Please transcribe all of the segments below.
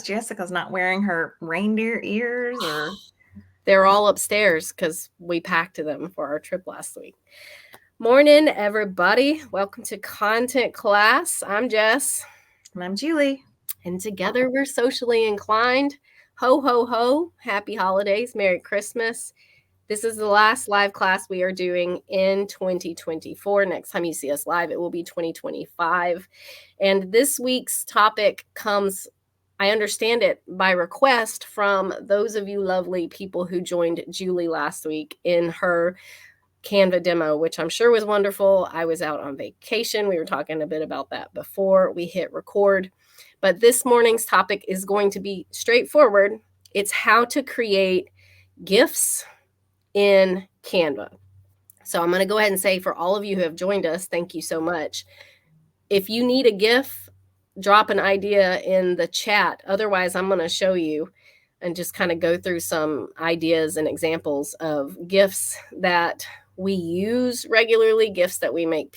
Jessica's not wearing her reindeer ears or... They're all upstairs because we packed them for our trip last week. Morning, everybody. Welcome to Content Class. I'm Jess. And I'm Julie. And together we're socially inclined. Ho, ho, ho. Happy holidays. Merry Christmas. This is the last live class we are doing in 2024. Next time you see us live, it will be 2025. And this week's topic comes, I understand it, by request from those of you lovely people who joined Julie last week in her Canva demo, which I'm sure was wonderful. I was out on vacation. We were talking a bit about that before we hit record. But this morning's topic is going to be straightforward. It's how to create GIFs in Canva. So I'm going to go ahead and say, for all of you who have joined us, thank you so much. If you need a GIF, drop an idea in the chat. Otherwise, I'm going to show you and just kind of go through some ideas and examples of GIFs that we use regularly, GIFs that we make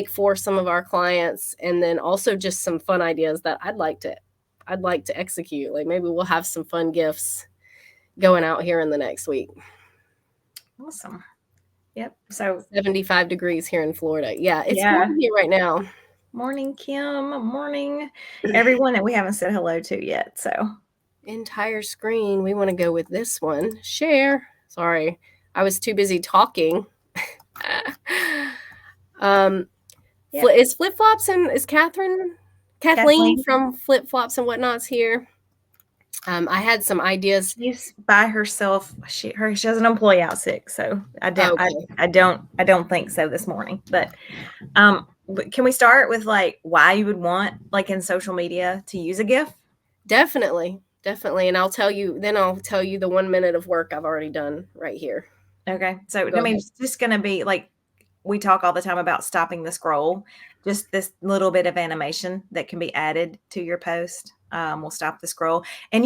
for some of our clients, and then also just some fun ideas that I'd like to execute. Like maybe we'll have some fun GIFs going out here in the next week. Awesome. Yep. So 75 degrees here in Florida. Yeah, it's warm here right now. Morning, Kim. Morning, everyone that we haven't said hello to yet. So entire screen. We want to go with this one. Share. Sorry, I was too busy talking. Is Flip Flops and is Kathleen from Flip Flops and Whatnots here? I had some ideas. She's by herself. She has an employee out sick, so I don't think so this morning. But can we start with like why you would want like in social media to use a GIF? Definitely. And I'll tell you the 1 minute of work I've already done right here. Okay. So it's just going to be like, we talk all the time about stopping the scroll, just this little bit of animation that can be added to your post. Will stop the scroll. And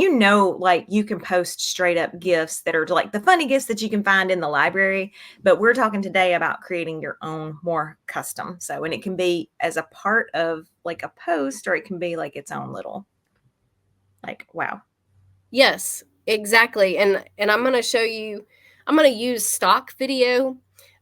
like you can post straight up GIFs that are like the funny GIFs that you can find in the library. But we're talking today about creating your own more custom. So, and it can be as a part of like a post, or it can be like its own little, like, wow. Yes, exactly. And I'm going to show you, I'm going to use stock video.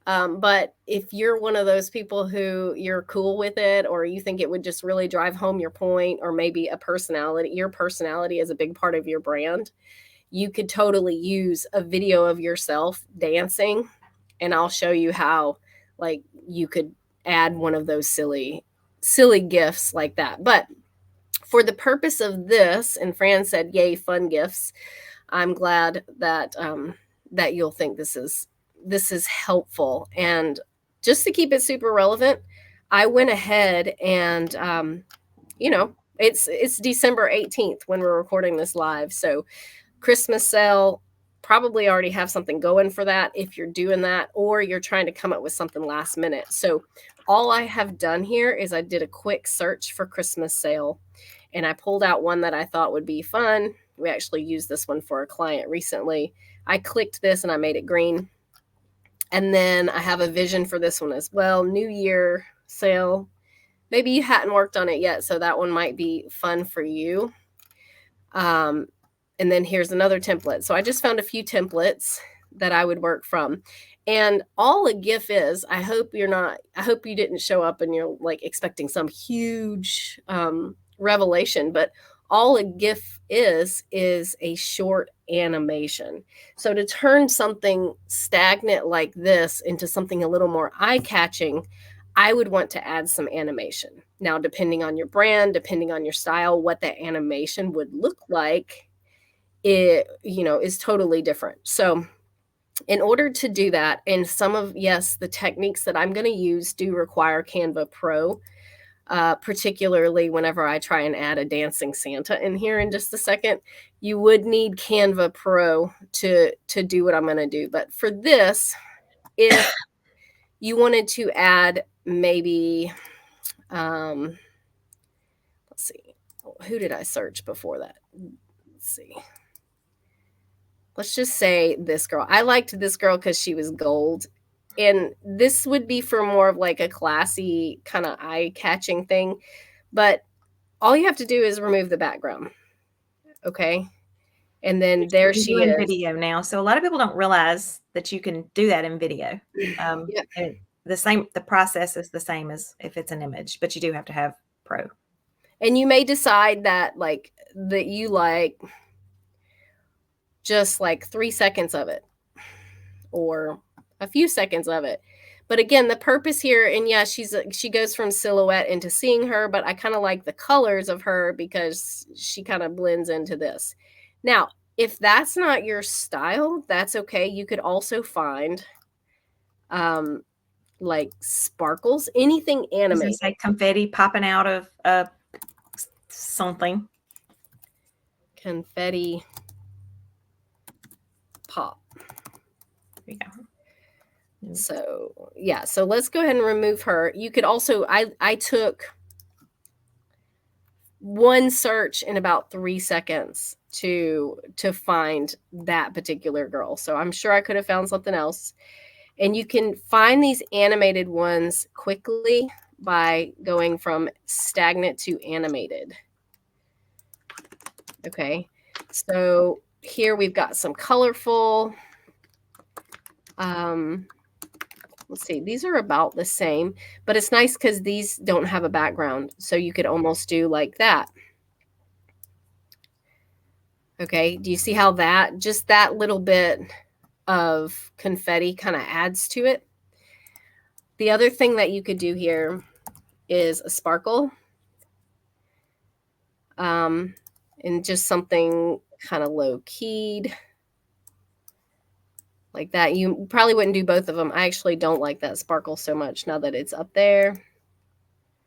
But if you're one of those people who you're cool with it, or you think it would just really drive home your point, or maybe your personality is a big part of your brand, you could totally use a video of yourself dancing. And I'll show you how like you could add one of those silly GIFs like that. But for the purpose of this, and Fran said, yay, fun GIFs. I'm glad that that you'll think this is helpful. And just to keep it super relevant, I went ahead and, it's December 18th when we're recording this live. So Christmas sale, probably already have something going for that if you're doing that, or you're trying to come up with something last minute. So all I have done here is I did a quick search for Christmas sale, and I pulled out one that I thought would be fun. We actually used this one for a client recently. I clicked this and I made it green. And then I have a vision for this one as well. New Year sale. Maybe you hadn't worked on it yet, so that one might be fun for you. And then here's another template. So I just found a few templates that I would work from. And all a GIF is, I hope you didn't show up and you're like expecting some huge revelation, but all a GIF is a short animation. So to turn something stagnant like this into something a little more eye-catching, I would want to add some animation. Now, depending on your brand, depending on your style, what that animation would look like, is totally different. So in order to do that, and the techniques that I'm going to use do require Canva Pro, particularly whenever I try and add a dancing Santa in here in just a second, you would need Canva Pro to do what I'm going to do. But for this, if you wanted to add maybe, let's see, who did I search before that? Let's see. Let's just say this girl. I liked this girl because she was gold. And this would be for more of like a classy kind of eye-catching thing. But all you have to do is remove the background. Okay. And then there You she do in is. video now. So a lot of people don't realize that you can do that in video. Yep. And the process is the same as if it's an image, but you do have to have Pro. And you may decide that that you like just like 3 seconds of it or a few seconds of it. But again, the purpose here, and yeah, she goes from silhouette into seeing her, but I kind of like the colors of her because she kind of blends into this. Now, if that's not your style, that's okay. You could also find like sparkles, anything I was gonna animated. say confetti popping out of something. Confetti pop. There you go. So yeah, so let's go ahead and remove her. You could also, I took one search in about 3 seconds to find that particular girl. So I'm sure I could have found something else. And you can find these animated ones quickly by going from stagnant to animated. Okay. So here we've got some colorful. Let's see, these are about the same, but it's nice because these don't have a background. So you could almost do like that. Okay, do you see how just that little bit of confetti kind of adds to it? The other thing that you could do here is a sparkle. And just something kind of low keyed. Like that. You probably wouldn't do both of them. I actually don't like that sparkle so much now that it's up there.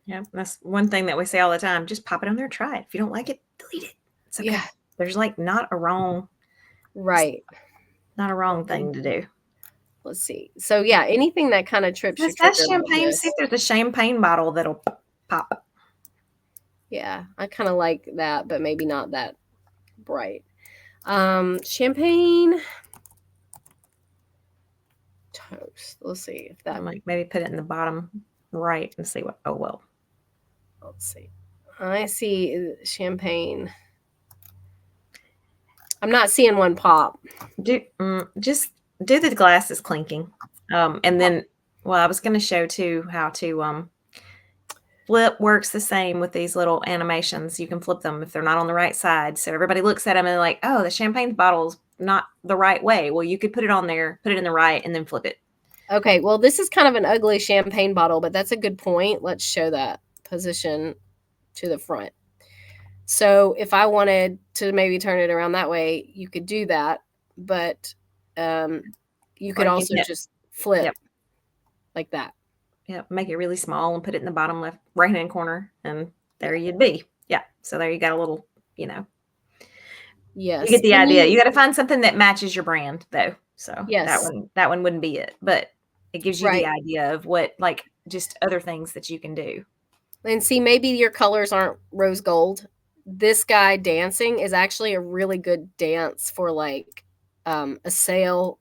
Yeah, that's one thing that we say all the time. Just pop it on there, try it. If you don't like it, delete it. It's okay. Yeah. There's like not a wrong thing to do. Let's see. So yeah, anything that kind of trips your That trigger. champagne. See if there's a champagne bottle that'll pop. Yeah, I kind of like that, but maybe not that bright. Champagne toast. Let's see if that. I might maybe put it in the bottom right and see what. Oh well. Let's see. I see champagne. I'm not seeing one pop. Just do the glasses clinking, and then. Well, I was going to show too how to flip works the same with these little animations. You can flip them if they're not on the right side. So everybody looks at them and they're like, oh, the champagne bottle's not the right way. Well, you could put it on there, put it in the right, and then flip it. Okay, well, this is kind of an ugly champagne bottle, but that's a good point. Let's show that position to the front. So if I wanted to maybe turn it around that way, you could do that. But you could also just flip like that. Yeah, make it really small and put it in the bottom left right-hand corner, and there you'd be. Yeah, so there you got a little, Yes. You get the idea. You got to find something that matches your brand, though. So yes, that one wouldn't be it, but it gives you the idea of what, like, just other things that you can do. And see, maybe your colors aren't rose gold. This guy dancing is actually a really good dance for like a sale,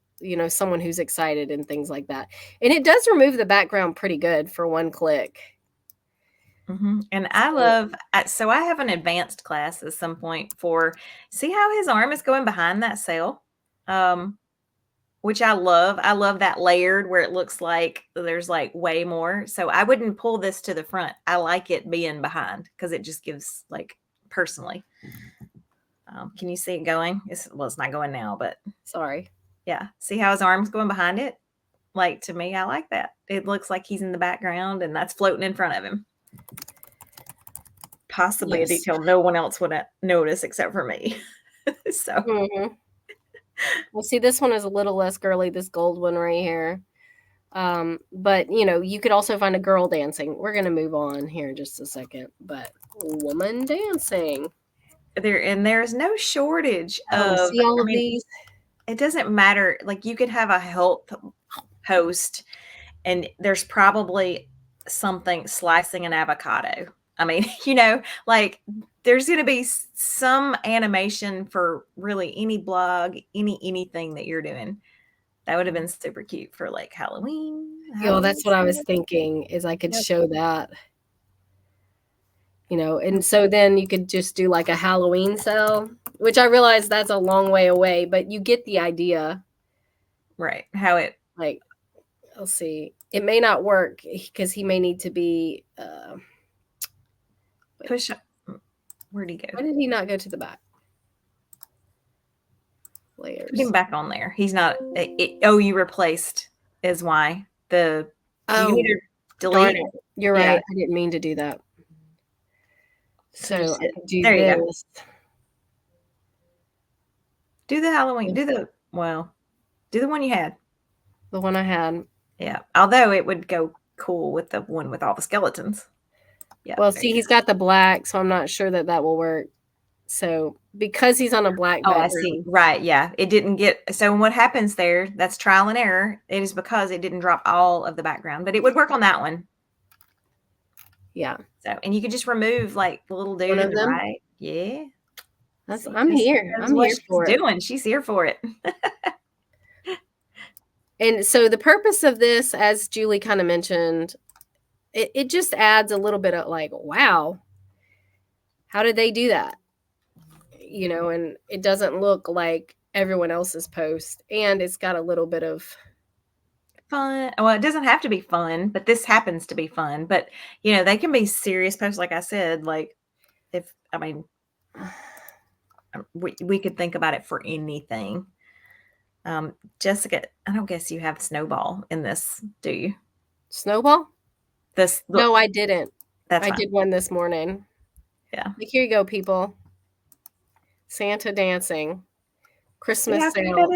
someone who's excited and things like that. And it does remove the background pretty good for one click. Mm-hmm. And I love, so I have an advanced class at some point see how his arm is going behind that sail, which I love. I love that layered where it looks like there's like way more. So I wouldn't pull this to the front. I like it being behind because it just gives like personally. Can you see it going? It's not going now, but sorry. Yeah. See how his arm's going behind it? Like, to me, I like that. It looks like he's in the background and that's floating in front of him. Possibly a detail no one else would notice except for me. So. Well, see, this one is a little less girly, this gold one right here. But, you could also find a girl dancing. We're going to move on here in just a second. But woman dancing. There's no shortage of. See all of these? It doesn't matter. Like, you could have a health post and there's probably something slicing an avocado. I mean, like there's going to be some animation for really any blog, anything that you're doing. That would have been super cute for like Halloween. That's what I was thinking is I could show that, and so then you could just do like a Halloween sale which I realize that's a long way away, but you get the idea. Right. How it, like, let's see. It may not work because he may need to be. push up. Where'd he go? Why did he not go to the back? Layers. Put him back on there. He's not. Oh, you replaced is why. You need to delete it. You're right. I didn't mean to do that. So I can do there this. You go. Do the Halloween. Do the one you had. The one I had. Yeah. Although it would go cool with the one with all the skeletons. Yeah. Well, see, he's got the black, so I'm not sure that will work. So because he's on a black background. I see. Right. Yeah. It didn't get. So what happens there? That's trial and error. It is because it didn't drop all of the background, but it would work on that one. Yeah. So, and you could just remove like the little dude in the right. Yeah. I'm here. I'm here for it. She's here for it. And so the purpose of this, as Julie kind of mentioned, it just adds a little bit of like, wow, how did they do that? You know, and it doesn't look like everyone else's post, and it's got a little bit of fun. Well, it doesn't have to be fun, but this happens to be fun. But you know, they can be serious posts, like I said. Like, we could think about it for anything. Jessica, I don't guess you have Snowball in this, do you? Snowball? No, I didn't. I did one this morning. Yeah. Like, here you go, people. Santa dancing. Christmas sale.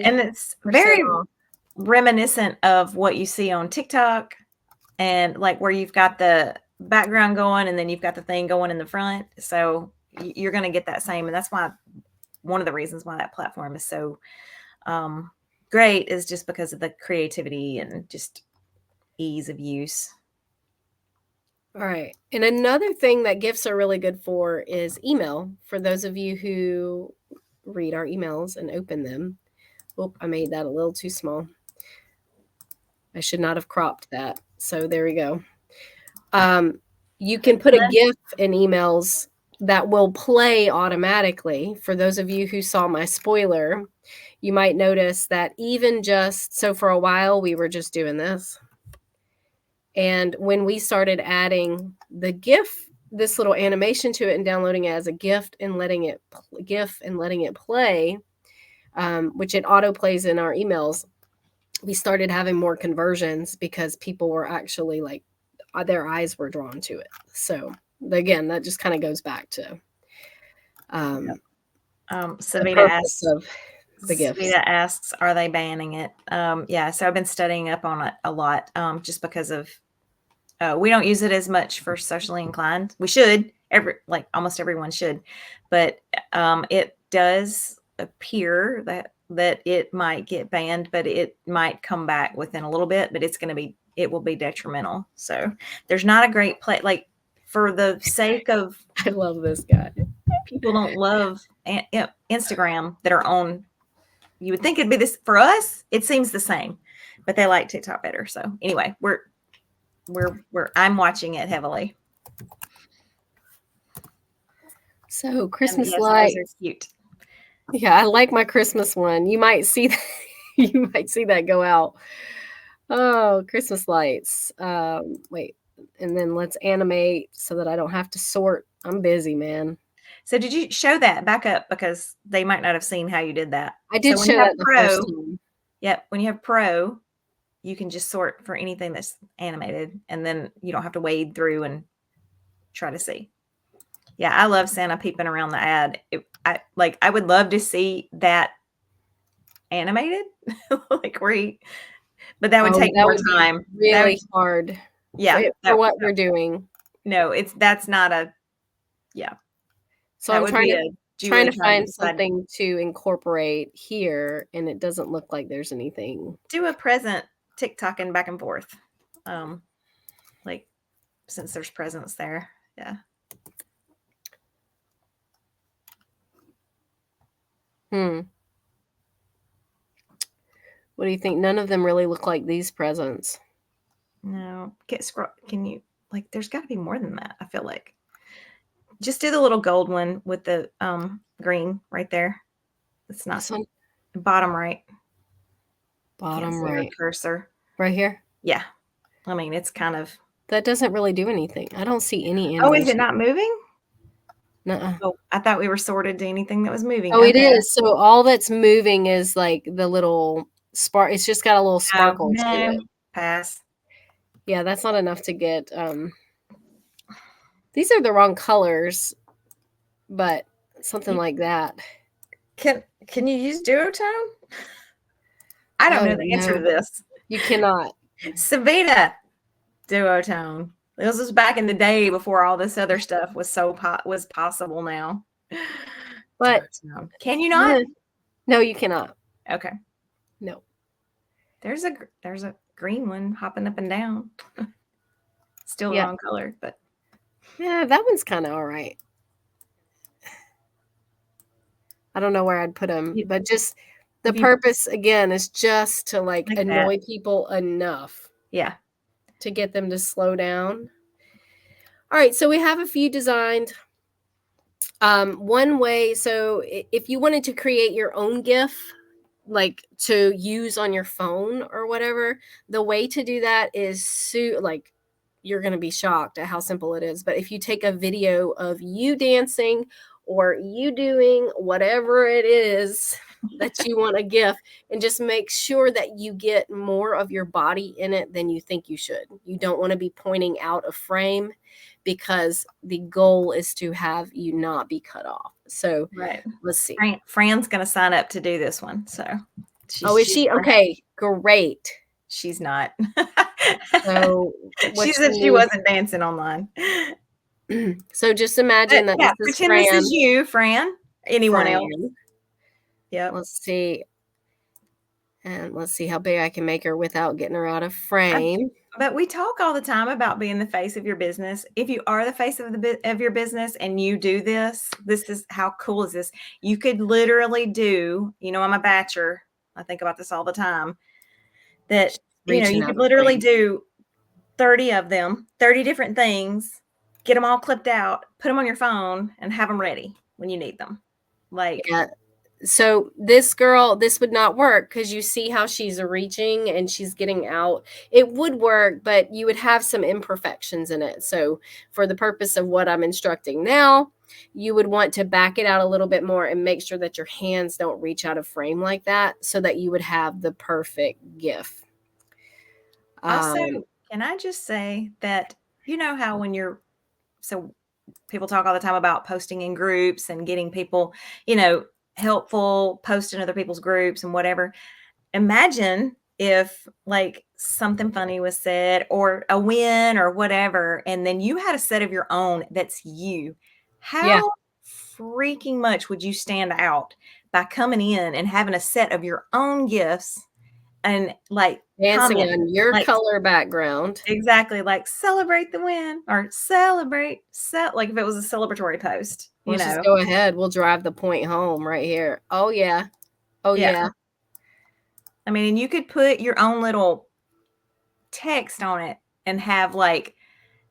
And it's very reminiscent of what you see on TikTok, and like where you've got the background going and then you've got the thing going in the front. So you're going to get that same. And that's why one of the reasons why that platform is so great is just because of the creativity and just ease of use. All right. And another thing that GIFs are really good for is email. For those of you who read our emails and open them. Oh, I made that a little too small. I should not have cropped that. So there we go. You can put a GIF in emails that will play automatically. For those of you who saw my spoiler, you might notice that even just, so for a while, we were just doing this. And when we started adding the GIF, this little animation to it and downloading it as a gift and letting it play, which it auto plays in our emails, we started having more conversions because people were actually like, their eyes were drawn to it. So again, that just kind of goes back to Savita asks of the GIFs. Savita asks, are they banning it? Yeah, so I've been studying up on it a lot, just because of we don't use it as much for socially inclined. We should, almost everyone should, but it does appear that it might get banned, but it might come back within a little bit, but it will be detrimental. So there's not a great play, like, for the sake of, I love this guy. People don't love Instagram that are on. You would think it'd be this for us. It seems the same, but they like TikTok better. So anyway, I'm watching it heavily. So Christmas lights are cute. Yeah, I like my Christmas one. You might see that. You might see that go out. Oh, Christmas lights. Wait, and then let's animate so that I don't have to sort. I'm busy, man. So did you show that back up, because they might not have seen how you did that? I did show that the first time. Yep. When you have Pro, you can just sort for anything that's animated, and then you don't have to wade through and try to see. Yeah, I love Santa peeping around the ad. I would love to see that animated, like but that would take more time. Really hard. Yeah, for what we're doing. No, that's not a. Yeah. So I'm trying to find something to incorporate here, and it doesn't look like there's anything. Do a present TikToking back and forth, like, since there's presents there. Yeah. What do you think? None of them really look like these presents. No. Can you, like, there's got to be more than that, I feel like. Just do the little gold one with the green right there. It's not This one? bottom right. Can't Bottom see your right. cursor. Right here? Yeah. I mean, it's kind of. That doesn't really do anything. I don't see any Oh, is it animation. not moving? Nuh-uh. Oh, I thought we were sorted to anything that was moving. Oh, it Okay. is. So all that's moving is like the little spark. It's just got a little sparkle to No, it. pass. Yeah, that's not enough to get. These are the wrong colors, but something like that. Can you use duotone? I don't Oh know the answer to no, this. you cannot. Savita duotone. This was back in the day before all this other stuff was was possible now. But Duotone. Can you not? no, you cannot. Okay. No. There's a green one hopping up and down. Still the Yeah. wrong color, but Yeah, that one's kind of all right. I don't know where I'd put them, but just the purpose again is just to like annoy people enough. Yeah. To get them to slow down. All right, so we have a few designed. One way, so if you wanted to create your own GIF, like to use on your phone or whatever, the way to do that is like you're going to be shocked at how simple it is. But if you take a video of you dancing or you doing whatever it is that you want a GIF, and just make sure that you get more of your body in it than you think you should. You don't want to be pointing out a frame because the goal is to have you not be cut off. So let's see. Fran's going to sign up to do this one. So is she? Okay, great. She's not. So she said she wasn't dancing online. So just imagine that this is pretend Fran. this is you, Fran. Anyone else? Yep. Let's see. And let's see how big I can make her without getting her out of frame. But we talk all the time about being the face of your business. If you are the face of your business and you do this is how cool is this? You could literally do, I'm a batcher. I think about this all the time. That, you could literally do 30 of them, 30 different things, get them all clipped out, put them on your phone, and have them ready when you need them. So this girl, this would not work because you see how she's reaching and she's getting out. It would work, but you would have some imperfections in it. So for the purpose of what I'm instructing now, you would want to back it out a little bit more and make sure that your hands don't reach out of frame like that so that you would have the perfect GIF. Also, can I just say that, how so people talk all the time about posting in groups and getting people, helpful, post in other people's groups and whatever. Imagine if like something funny was said or a win or whatever, and then you had a set of your own that's you. How freaking much would you stand out by coming in and having a set of your own gifts and like dancing on your color background? Exactly. Like celebrate the win or like if it was a celebratory post. Let's just go ahead. We'll drive the point home right here. Oh yeah. Oh yeah. I mean, and you could put your own little text on it and have like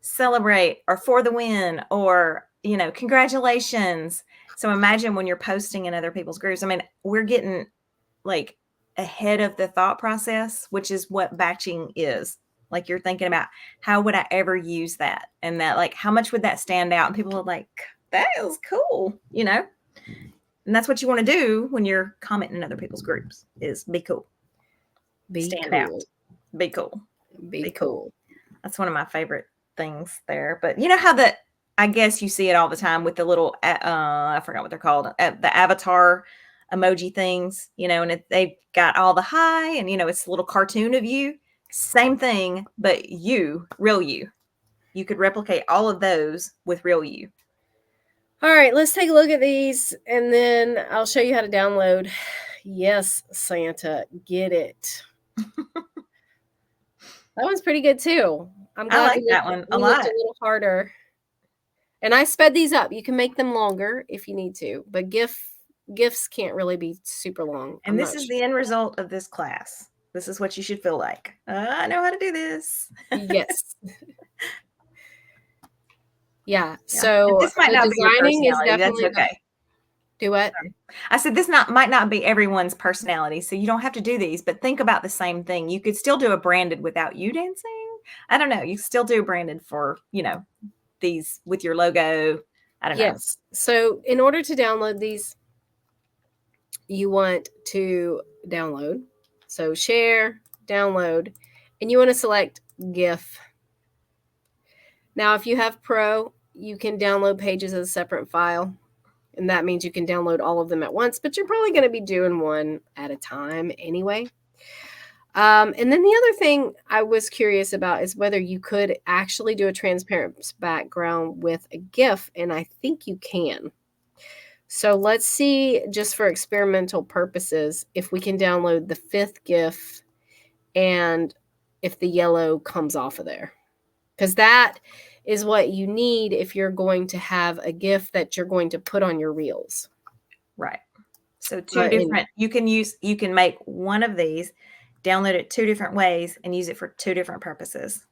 celebrate or for the win or, congratulations. So imagine when you're posting in other people's groups. I mean, we're getting like ahead of the thought process, which is what batching is. Like you're thinking about how would I ever use that? And that like, how much would that stand out? And people are like, that is cool, And that's what you want to do when you're commenting in other people's groups is be cool. Stand out. Be cool. Be cool. That's one of my favorite things there. But you know how I guess you see it all the time with the little, I forgot what they're called, the avatar emoji things, and they've got all the hi and, it's a little cartoon of you. Same thing, but real you. You could replicate all of those with real you. All right, let's take a look at these and then I'll show you how to download. Yes, Santa, get it. That one's pretty good too. I'm glad I like that one a lot. A little harder. And I sped these up. You can make them longer if you need to, but GIFs can't really be super long. And this is the end result of this class. This is what you should feel like. I know how to do this. Yes. Yeah. Yeah. And So this might the not be your designing is personality. That's definitely the okay. do what? Sorry. I said this might not be everyone's personality, so you don't have to do these, but think about the same thing. You could still do a branded without you dancing. I don't know. You still do branded for, these with your logo. I don't know. Yes. So in order to download these, you want to download. So share, download, and you want to select GIF. Now, if you have Pro, you can download pages as a separate file. And that means you can download all of them at once, but you're probably going to be doing one at a time anyway. And then the other thing I was curious about is whether you could actually do a transparent background with a GIF, and I think you can. So let's see, just for experimental purposes, if we can download the 5th GIF and if the yellow comes off of there. Because that is what you need if you're going to have a GIF that you're going to put on your reels. Right. So you can make one of these, download it 2 different ways and use it for 2 different purposes.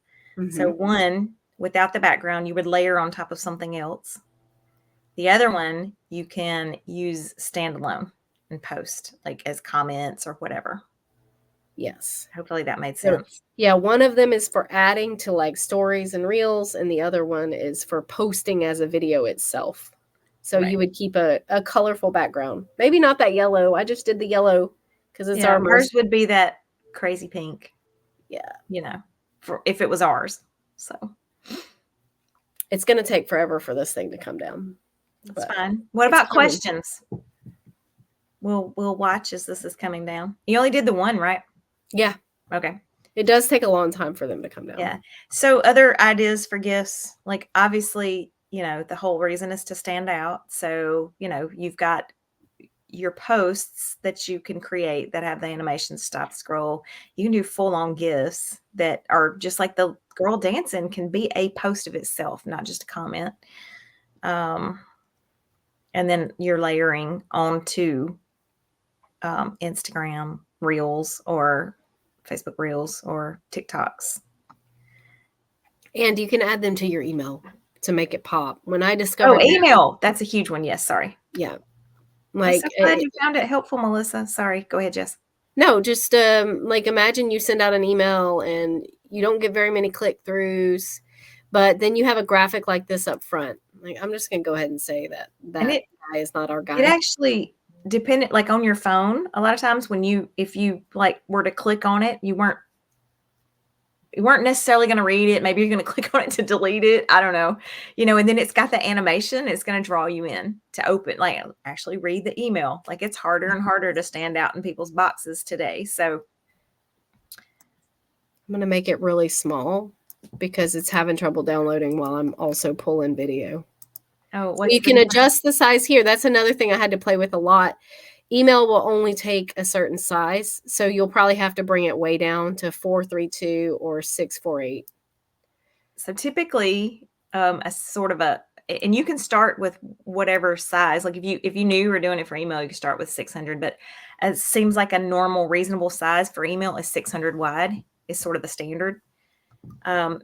So one, without the background, you would layer on top of something else. The other one, you can use standalone and post like as comments or whatever. Yes. Hopefully that made sense. So, yeah, one of them is for adding to like stories and reels, and the other one is for posting as a video itself. So you would keep a colorful background. Maybe not that yellow. I just did the yellow because it's our ours would be that crazy pink. Yeah. For if it was ours. So it's going to take forever for this thing to come down. That's fine. What about questions? We'll watch as this is coming down. You only did the one, right? Yeah. Okay. It does take a long time for them to come down. Yeah. So other ideas for GIFs, like obviously, the whole reason is to stand out. So, you've got your posts that you can create that have the animation stop scroll. You can do full on GIFs that are just like the girl dancing can be a post of itself, not just a comment. And then you're layering onto Instagram Reels or Facebook Reels or TikToks. And you can add them to your email to make it pop. When I discovered email, that's a huge one. Yes, sorry. Yeah. I'm so glad you found it helpful, Melissa. Sorry. Go ahead, Jess. No, just like imagine you send out an email and you don't get very many click-throughs, but then you have a graphic like this up front. Like I'm just going to go ahead and say that guy is not our guy. It actually depended, like on your phone, a lot of times if you like were to click on it, you weren't necessarily going to read it. Maybe you're going to click on it to delete it. I don't know, and then it's got the animation. It's going to draw you in to open, like actually read the email. Like it's harder and harder to stand out in people's boxes today. So I'm going to make it really small because it's having trouble downloading while I'm also pulling video. Oh, so you can adjust the size here. That's another thing I had to play with a lot. Email will only take a certain size, so you'll probably have to bring it way down to 432 or 648. So typically, a sort of and you can start with whatever size. Like if you knew you were doing it for email, you could start with 600. But it seems like a normal, reasonable size for email is 600 wide. Is sort of the standard. And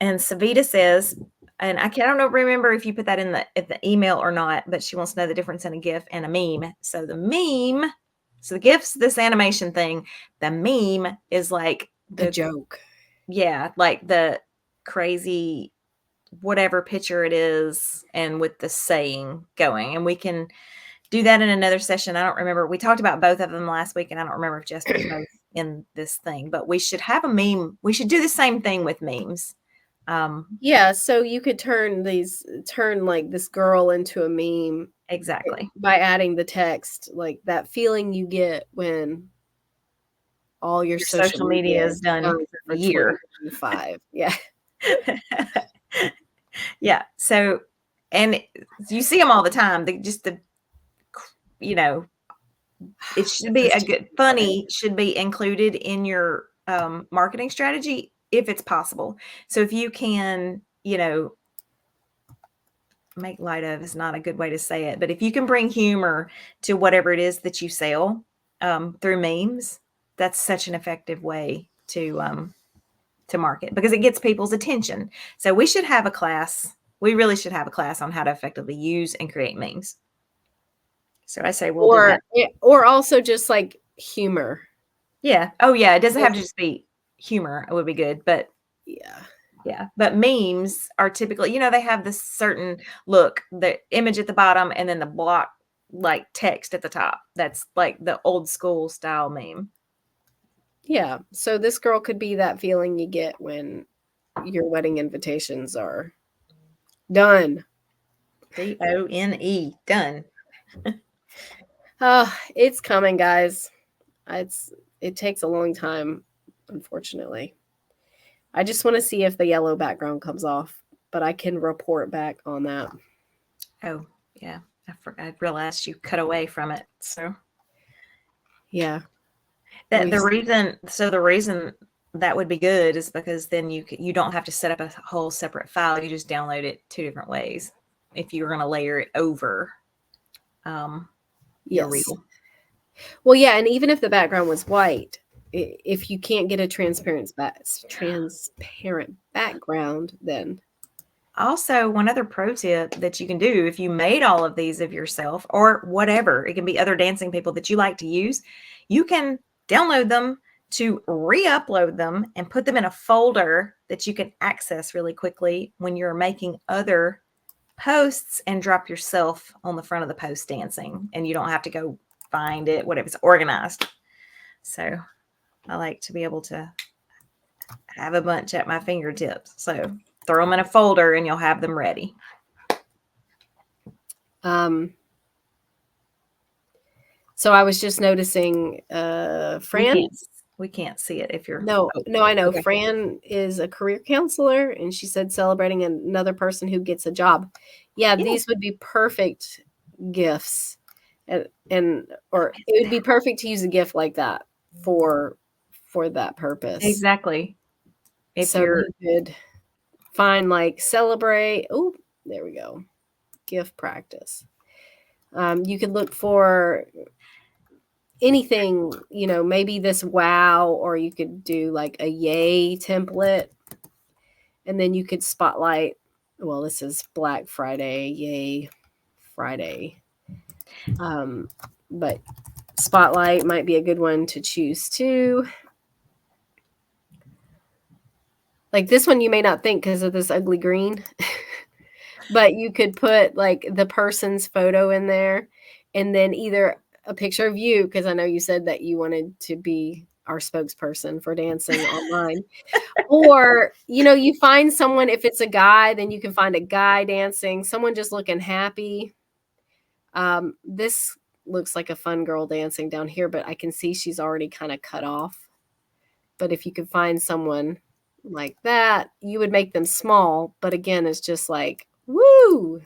Savita says, and I don't remember if you put that in the email or not, but she wants to know the difference in a GIF and a meme. So the GIF's this animation thing. The meme is like the joke. Yeah, like the crazy whatever picture it is, and with the saying going. And we can do that in another session. I don't remember. We talked about both of them last week, and I don't remember if Jess was both in this thing. But we should have a meme. We should do the same thing with memes. Yeah, so you could turn like this girl into a meme. Exactly. By adding the text, like that feeling you get when all your social media is done for a year. 5. Yeah. Yeah. So, and you see them all the time. It should be funny should be included in your marketing strategy if it's possible. So if you can, make light of is not a good way to say it, but if you can bring humor to whatever it is that you sell through memes, that's such an effective way to market because it gets people's attention. So we should have a class we really should have a class on how to effectively use and create memes. So I say we'll do that. Or also just like humor. Yeah. Oh yeah. It doesn't have to just be humor. It would be good, but yeah. yeah. But memes are typically, they have this certain look, the image at the bottom and then the block like text at the top. That's like the old school style meme. Yeah. So this girl could be that feeling you get when your wedding invitations are done. DONE. Done. Oh, it's coming, guys. It takes a long time, unfortunately. I just want to see if the yellow background comes off, but I can report back on that. Oh, yeah. I realized you cut away from it. So yeah. the reason that would be good is because then you don't have to set up a whole separate file. You just download it two different ways if you're going to layer it over your reel. Well, yeah, and even if the background was white, if you can't get a transparent background, then also one other pro tip that you can do if you made all of these of yourself or whatever, it can be other dancing people that you like to use, you can download them to re-upload them and put them in a folder that you can access really quickly when you're making other posts and drop yourself on the front of the post dancing, and you don't have to go find it, whatever, it's organized. So I like to be able to have a bunch at my fingertips. So throw them in a folder and you'll have them ready. So I was just noticing, Fran. We can't see it if you're. No, I know. Okay. Fran is a career counselor, and she said celebrating another person who gets a job. Yeah, these would be perfect gifts, or it would be perfect to use a gift like that for that purpose. Exactly. If you could find like celebrate. Oh, there we go. Gift practice. You could look for anything, maybe this wow, or you could do like a yay template, and then you could spotlight, well, this is Black Friday, yay Friday, but spotlight might be a good one to choose too. Like this one you may not think because of this ugly green, but you could put like the person's photo in there, and then either a picture of you, because I know you said that you wanted to be our spokesperson for dancing online. Or, you find someone, if it's a guy, then you can find a guy dancing, someone just looking happy. This looks like a fun girl dancing down here, but I can see she's already kind of cut off. But if you could find someone like that, you would make them small. But again, it's just like, woo.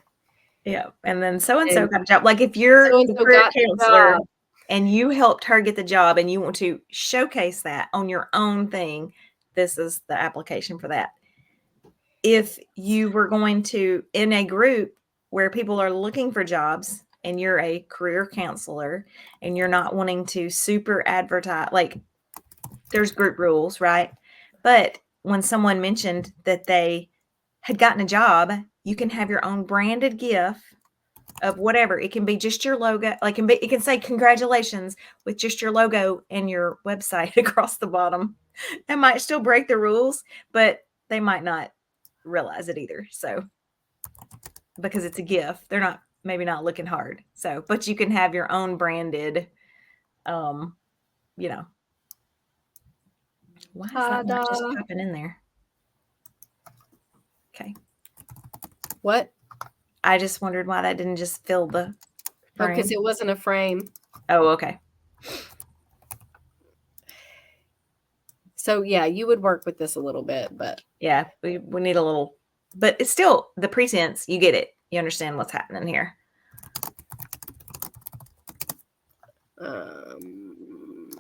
Yeah. And then so-and-so got a job. Like if you're the career counselor and you helped her get the job and you want to showcase that on your own thing, this is the application for that. If you were going to, in a group where people are looking for jobs and you're a career counselor and you're not wanting to super advertise, like there's group rules, right? But when someone mentioned that they had gotten a job, you can have your own branded GIF of whatever. It can be just your logo. Like it can say congratulations with just your logo and your website across the bottom. That might still break the rules, but they might not realize it either. So because it's a GIF, they're maybe not looking hard. So, but you can have your own branded, why is that not just popping in there? Okay. What? I just wondered why that didn't just fill the frame. Because it wasn't a frame. Oh, okay. So yeah, you would work with this a little bit, but yeah, we need a little, but it's still the pretense. You get it. You understand what's happening here. And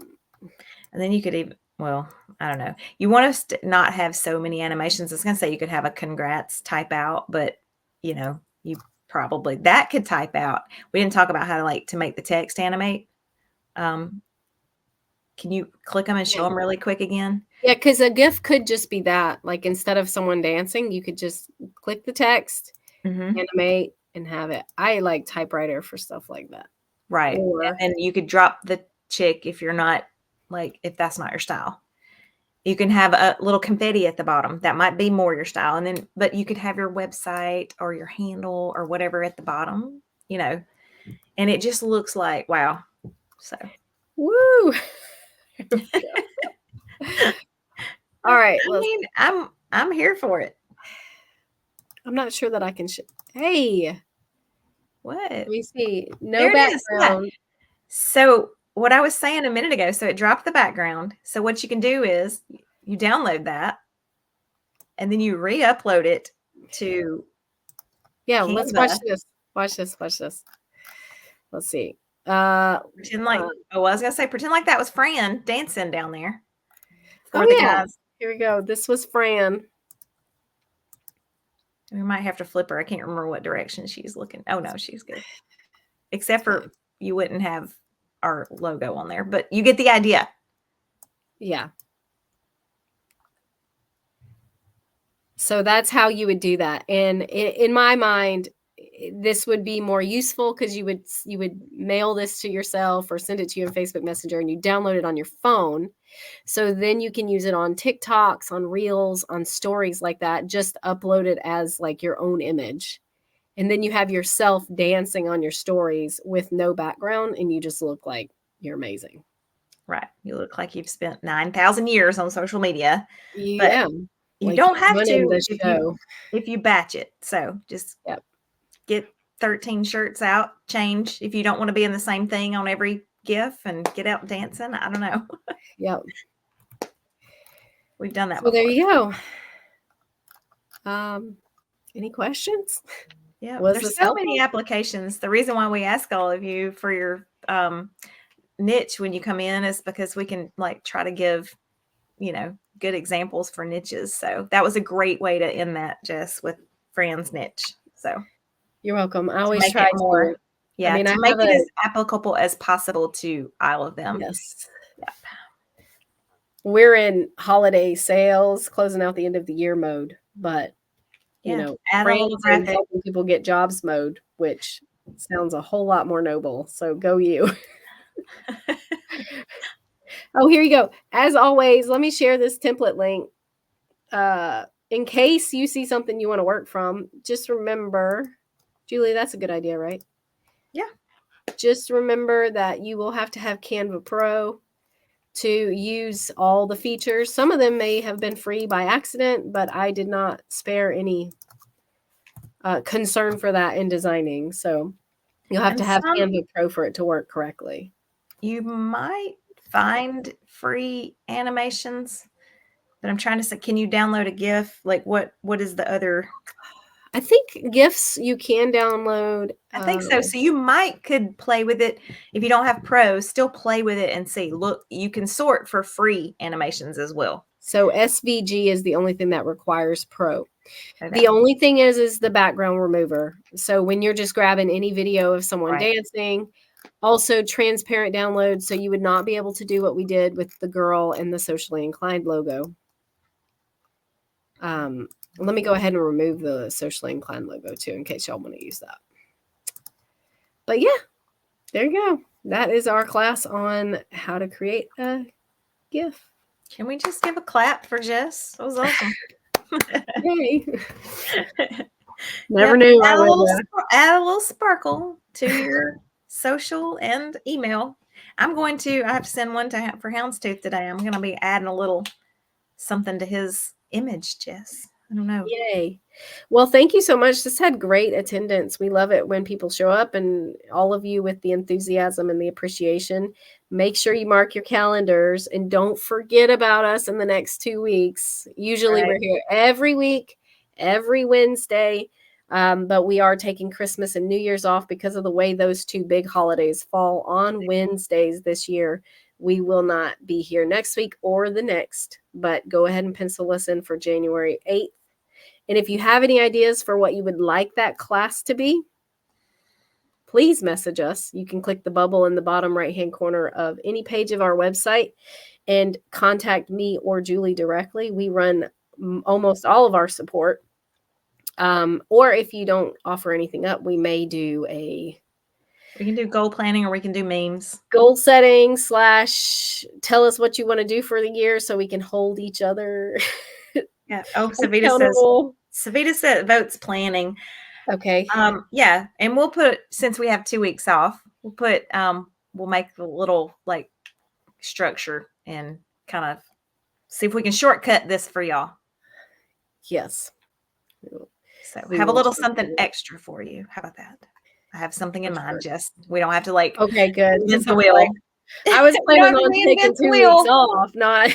then you could even, well, I don't know. You want to not have so many animations. I was going to say you could have a congrats type out, but you probably, that could type out. We didn't talk about how to make the text animate. Can you click them and show them really quick again? Yeah, because a GIF could just be that. Like instead of someone dancing, you could just click the text animate, and have it. I like typewriter for stuff like that. Right. Or And you could drop the chick if you're not like if that's not your style. You can have a little confetti at the bottom. That might be more your style. And then but you could have your website or your handle or whatever at the bottom, and it just looks like wow. So woo. All right. I mean, I'm here for it. I'm not sure that I can hey. What? Let me see. No There it is. Yeah. background. So what I was saying a minute ago, so it dropped the background. So what you can do is you download that and then you re-upload it to Yeah, Canva. let's watch this. Watch this. Watch this. Let's see. Pretend like I was gonna say pretend like that was Fran dancing down there. Oh yeah. Guys. Here we go. This was Fran. We might have to flip her. I can't remember what direction she's looking. Oh no, she's good. Except for you wouldn't have our logo on there, but you get the idea. Yeah. So that's how you would do that. And in my mind, this would be more useful because you would mail this to yourself or send it to you in Facebook Messenger and you download it on your phone. So then you can use it on TikToks, on Reels, on stories like that. Just upload it as like your own image. And then you have yourself dancing on your stories with no background and you just look like you're amazing. Right. You look like you've spent 9,000 years on social media. Yeah. You like don't have to if you batch it. So just get 13 shirts out, change if you don't want to be in the same thing on every GIF and get out dancing. I don't know. Yep. We've done that before. There you go. Any questions? Yeah, there's so many applications. The reason why we ask all of you for your niche when you come in is because we can like try to give, good examples for niches. So that was a great way to end that, Jess, with Fran's niche. So you're welcome. I always try more. Yeah, to make it as applicable as possible to all of them. Yes. Yep. We're in holiday sales, closing out the end of the year mode, but add a little graphic. Helping people get jobs mode, which sounds a whole lot more noble. So go you. Oh, here you go. As always, let me share this template link. In case you see something you want to work from, just remember, Julie, that's a good idea, right? Yeah. Just remember that you will have to have Canva Pro to use all the features. Some of them may have been free by accident, but I did not spare any concern for that in designing. So you'll have to have Canva Pro for it to work correctly. You might find free animations, but I'm trying to say, can you download a GIF? Like what is the other? I think GIFs you can download. I think so. So you could play with it. If you don't have Pro, still play with it and see. Look, you can sort for free animations as well. So SVG is the only thing that requires Pro. Okay. The only thing is the background remover. So when you're just grabbing any video of someone dancing, also transparent download. So you would not be able to do what we did with the girl and the socially inclined logo. Let me go ahead and remove the socially inclined logo too, in case y'all want to use that. But yeah, there you go. That is our class on how to create a GIF. Can we just give a clap for Jess? That was awesome. Yay. Never knew I would add a little sparkle to your social and email. I have to send one for Houndstooth today. I'm going to be adding a little something to his image, Jess. I don't know. Yay. Well, thank you so much. This had great attendance. We love it when people show up, and all of you with the enthusiasm and the appreciation. Make sure you mark your calendars and don't forget about us in the next 2 weeks. Usually we're here every week, every Wednesday, but we are taking Christmas and New Year's off because of the way those two big holidays fall on Wednesdays this year. We will not be here next week or the next, but go ahead and pencil us in for January 8th. And if you have any ideas for what you would like that class to be, please message us. You can click the bubble in the bottom right-hand corner of any page of our website and contact me or Julie directly. We run almost all of our support. Or if you don't offer anything up, we may do We can do goal planning or we can do memes. goal setting / tell us what you want to do for the year so we can hold each other Yeah. Oh, accountable. Savita said votes planning. Okay. Yeah. And we'll put, since we have 2 weeks off, we'll make a little like structure and kind of see if we can shortcut this for y'all. Yes. So We have a will little shortcut something it. extra for you. How about that? I have something in For mind. sure. Just we don't have to like Okay, good. reinvent the I'm wheel. like, I was We don't planning have to on reinvent taking the 2 weeks wheel. off, not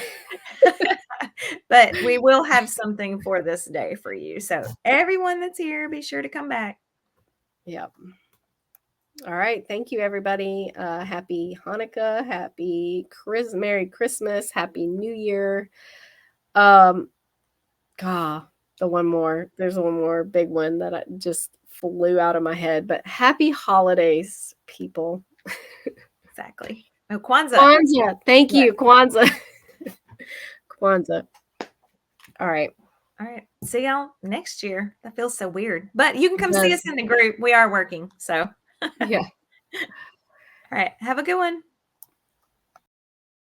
But we will have something for this day for you. So everyone that's here, be sure to come back. Yep. All right. Thank you, everybody. Happy Hanukkah. Merry Christmas. Happy New Year. God, there's one more big one that just flew out of my head. But happy holidays, people. Exactly. Oh, Kwanzaa. Kwanzaa. Thank Yeah. you, Kwanzaa. Kwanzaa. All right. All right. See y'all next year. That feels so weird. But you can come see Yes. us in the group. We are working. So Yeah. all right. Have a good one.